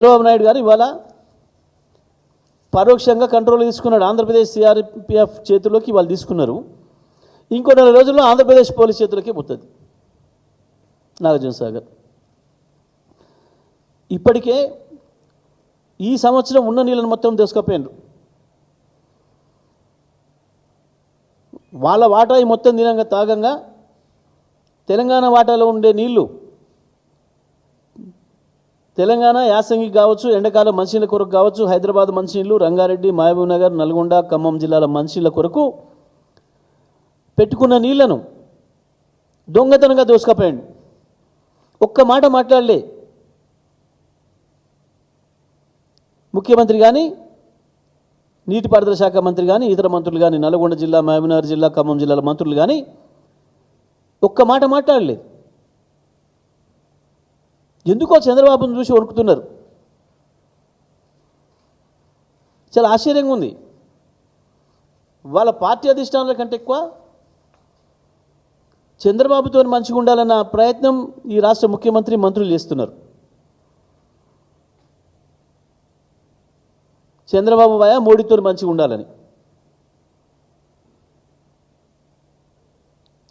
చంద్రబాబు నాయుడు గారు ఇవాళ పరోక్షంగా కంట్రోల్ తీసుకున్నాడు. ఆంధ్రప్రదేశ్ సిఆర్పిఎఫ్ చేతుల్లోకి వాళ్ళు తీసుకున్నారు. ఇంకో 4 రోజుల్లో ఆంధ్రప్రదేశ్ పోలీస్ చేతులకి పోతుంది నాగార్జున సాగర్. ఇప్పటికే ఈ సంవత్సరం ఉన్న నీళ్ళను మొత్తం దోసుకపోయారు. వాళ్ళ వాటా ఈ మొత్తం దినంగా తాగంగా తెలంగాణ వాటాలో ఉండే నీళ్లు తెలంగాణ యాసంగి కావచ్చు, ఎండాకాలం మంచినీళ్ళ కొరకు కావచ్చు, హైదరాబాద్ మంచినీళ్ళు, రంగారెడ్డి, మహబూబ్ నగర్, నల్గొండ, ఖమ్మం జిల్లాల మంచినీళ్ళ కొరకు పెట్టుకున్న నీళ్లను దొంగతనంగా దోసుకపోయాడు. ఒక్క మాట మాట్లాడలే ముఖ్యమంత్రి కానీ, నీటిపారుదల శాఖ మంత్రి కానీ, ఇతర మంత్రులు కానీ, నల్గొండ జిల్లా, మహబూబ్ నగర్ జిల్లా, ఖమ్మం జిల్లాల మంత్రులు కానీ ఒక్క మాట మాట్లాడలేదు. ఎందుకో చంద్రబాబును చూసి వణుకుతున్నారు. చాలా ఆశ్చర్యంగా ఉంది. వాళ్ళ పార్టీ అధిష్టానాల కంటే ఎక్కువ చంద్రబాబుతో మంచిగా ఉండాలన్న ప్రయత్నం ఈ రాష్ట్ర ముఖ్యమంత్రి, మంత్రులు చేస్తున్నారు. చంద్రబాబు భయ మోడీతో మంచిగా ఉండాలని.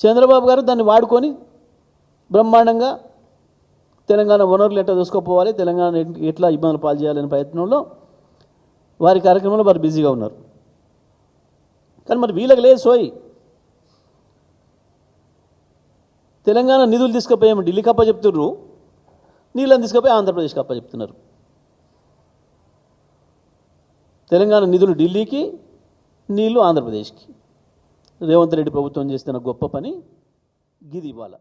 చంద్రబాబు గారు దాన్ని వాడుకొని బ్రహ్మాండంగా తెలంగాణ వనరులు ఎట్లా దూసుకోపోవాలి, తెలంగాణ ఎట్లా ఇబ్బందులు పాలు చేయాలనే ప్రయత్నంలో వారి కార్యక్రమంలో వారు బిజీగా ఉన్నారు. కానీ మరి వీళ్ళకి లేదు సోయి. తెలంగాణ నిధులు తీసుకుపోయాము ఢిల్లీకి అప్ప చెప్తున్నారు, నీళ్ళని తీసుకుపోయి ఆంధ్రప్రదేశ్కి అప్ప చెప్తున్నారు. తెలంగాణ నిధులు ఢిల్లీకి, నీళ్లు ఆంధ్రప్రదేశ్కి. రేవంత్ రెడ్డి ప్రభుత్వం చేస్తున్న గొప్ప పని గిది ఇవాళ.